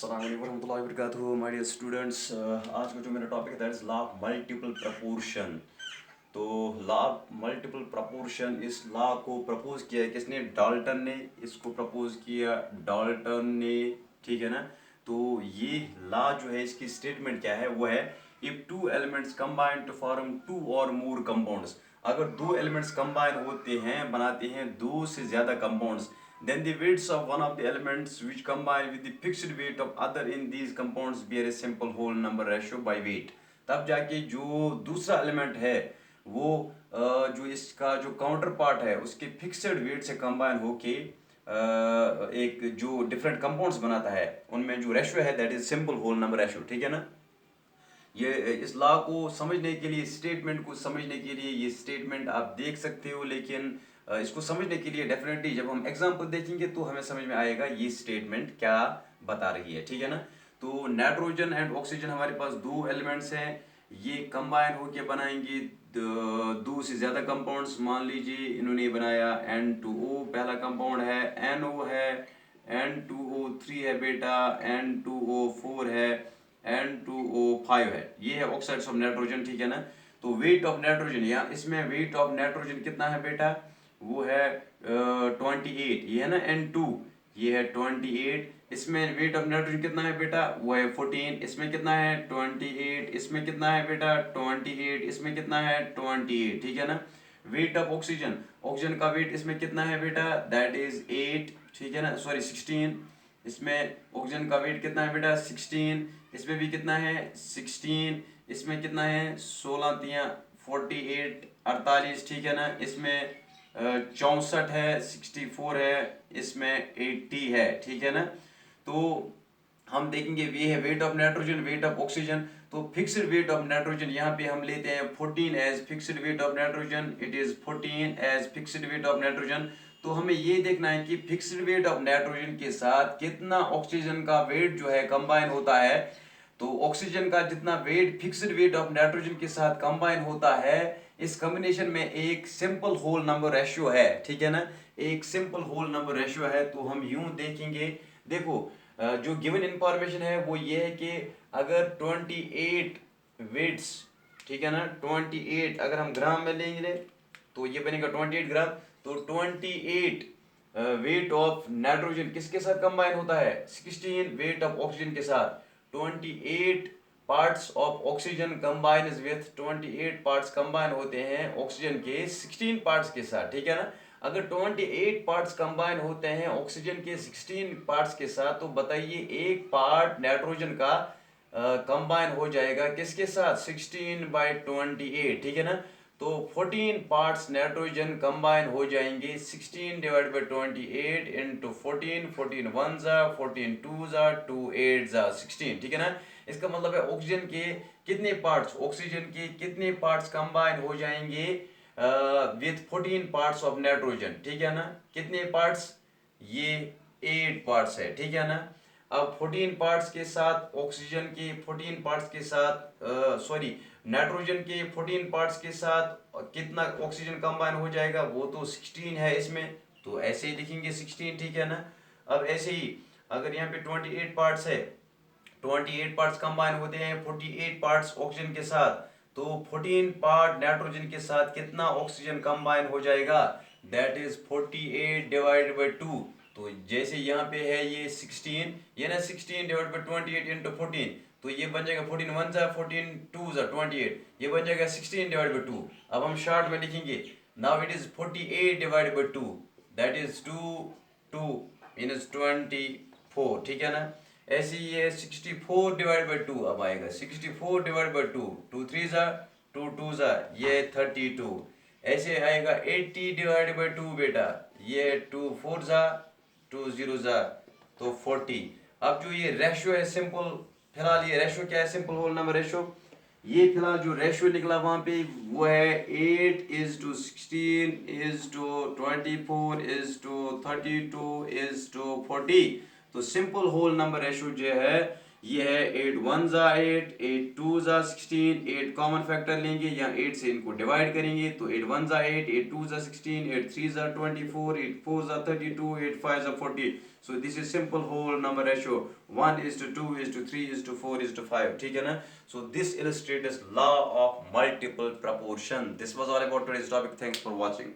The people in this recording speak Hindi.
अस्सलाम वालेकुम रहमतुल्लाहि व बरकातुहू माय डियर स्टूडेंट्स। आज का जो मेरा टॉपिक है that is law of multiple proportion. तो लॉ ऑफ मल्टीपल प्रपोर्शन, इस लॉ को प्रपोज किया है किसने? डाल्टन ने इसको प्रपोज किया, डाल्टन ने, ठीक है ना। तो ये लॉ जो है इसकी स्टेटमेंट क्या है, वो है if two elements combine to form two or more compounds. अगर दो एलिमेंट्स कंबाइन होते हैं, बनाते हैं दो से ज़्यादा compounds, then the weights of one of the elements which combine with the fixed weight of other in these compounds bear a simple whole number ratio by weight। तब जाके जो दूसरा एलिमेंट है वो जो इसका जो काउंटर पार्ट है उसके फिक्स्ड वेट से कंबाइन होके एक जो डिफरेंट कंपाउंड्स बनाता है उनमें जो रेशियो है that is simple whole number ratio, ठीक है ना। ये इस लॉ को समझने के लिए, स्टेटमेंट को समझने के लिए, ये स्टेटमेंट आप देख सकते हो, लेकिन इसको समझने के लिए डेफिनेटली जब हम एग्जांपल देखेंगे तो हमें समझ में आएगा ये स्टेटमेंट क्या बता रही है, ठीक है ना। तो नाइट्रोजन एंड ऑक्सीजन हमारे पास दो एलिमेंट्स हैं, ये कंबाइन होके बनाएंगे दो से ज़्यादा कंपाउंड्स। मान लीजिए इन्होंने बनाया N2O पहला कंपाउंड है, NO है, N2O3 है बेटा, N2O4 है, N2O5 है, ये है ऑक्साइड्स ऑफ नाइट्रोजन, ठीक है ना। तो वेट ऑफ नाइट्रोजन, यहाँ इसमें वेट ऑफ नाइट्रोजन कितना है बेटा? वो है 28, ये है ना N2, ये है 28। इसमें वेट ऑफ नाइट्रोजन कितना है बेटा? वो है 14। इसमें कितना है? 28। इसमें कितना है बेटा? 28। इसमें कितना है? 28, ठीक है ना। वेट ऑफ ऑक्सीजन, ऑक्सीजन का वेट इसमें कितना है बेटा? दैट इज 8, ठीक है ना, सॉरी 16। इसमें ऑक्सीजन का वेट कितना है बेटा? 16। इसमें भी कितना है? 16। इसमें कितना है? 16 तिया 48, 48, ठीक है ना। इसमें 64 है, 64 है, इसमें 80 है, ठीक है ना। तो हम देखेंगे ये है weight of nitrogen, weight of oxygen. तो फिक्स्ड वेट ऑफ नाइट्रोजन यहाँ पे हम लेते हैं 14 as fixed weight of nitrogen, it is 14 as fixed weight of nitrogen. तो हमें ये देखना है कि फिक्स्ड वेट ऑफ नाइट्रोजन के साथ कितना ऑक्सीजन का वेट जो है कंबाइन होता है। तो ऑक्सीजन का जितना weight fixed weight of nitrogen के साथ कंबाइन होता है, इस कॉम्बिनेशन में एक सिंपल होल नंबर रेशियो है, ठीक है ना। एक सिंपल होल नंबर रेशियो है। तो हम यूं देखेंगे, देखो जो गिवन इंफॉर्मेशन है वो ये है कि अगर 28 वेट्स, ठीक है ना, 28 अगर हम ग्राम में लेंगे तो ये बनेगा 28 ग्राम। तो 28 वेट ऑफ नाइट्रोजन किसके साथ कंबाइन होता है? 16 वेट ऑफ ऑक्सीजन के साथ। 28 parts of oxygen combines with 28 parts combine होते हैं ऑक्सीजन के 16 पार्ट्स के साथ, ठीक है ना। अगर 28 पार्ट्स कंबाइन होते हैं ऑक्सीजन के 16 पार्ट्स के साथ, तो बताइए एक पार्ट नाइट्रोजन का कंबाइन हो जाएगा किसके साथ? 16/28, ठीक है ना। तो 14 पार्ट्स नाइट्रोजन कंबाइन हो जाएंगे 16/28 इंटू 14, 14 वन जा 14 टू जा 2 8 जा 16, ठीक है ना। इसका मतलब है ऑक्सीजन के कितने पार्ट्स, ऑक्सीजन के कितने पार्ट्स कंबाइन हो जाएंगे विथ 14 पार्ट्स ऑफ नाइट्रोजन, ठीक है ना। कितने पार्ट्स? ये 8 पार्ट्स है, ठीक है ना। अब 14 पार्ट्स के साथ ऑक्सीजन के 14 पार्ट्स के साथ सॉरी नाइट्रोजन के 14 पार्ट्स के साथ कितना ऑक्सीजन कंबाइन हो जाएगा? वो तो 16 है इसमें, तो ऐसे ही लिखेंगे 16, ठीक है ना। अब ऐसे ही अगर यहाँ पे 28 पार्ट्स है, 28 पार्ट्स कंबाइन होते हैं 48 पार्ट्स ऑक्सीजन के साथ, तो 14 पार्ट नाइट्रोजन के साथ कितना ऑक्सीजन कंबाइन हो जाएगा? That is 48/2। तो जैसे यहाँ पे है ये 16, ये ना 16/28 इंटू 14, तो ये बन जाएगा 14 वन जा 14 टू जा 28, ये बन जाएगा 16/2। अब हम शॉर्ट में लिखेंगे, now it is 48/2, that is 2 मीनस 24, ठीक है ना। ऐसे ही ये 64/2 अब आएगा 64/2, 2 3 जा 2 2 जा ये 32। ऐसे आएगा 80/2 बेटा, ये 2 4 जा 2 0 जा तो 40। अब जो ये रेशियो है सिंपल, फिलहाल ये रेशियो क्या है? Simple whole number ratio. ये फिलहाल जो रेशियो निकला वहां पे वो है 8:16:24:32:40। तो सिंपल होल नंबर रेशियो जो है ये है 8 वन ज़ा 8, 8 टू ज़ा 16, 8 कॉमन फैक्टर लेंगे या 8 से इनको डिवाइड करेंगे तो 8 वन ज़ा 8, 8 टू ज़ा 16, 8 थ्री ज़ा 24, 8 फोर ज़ा 32, 8 फाइव ज़ा 40. So this is simple whole number ratio 1:2:3:4:5. ठीक है ना? So this illustrates law of multiple proportion. This was all about today's topic. Thanks for watching.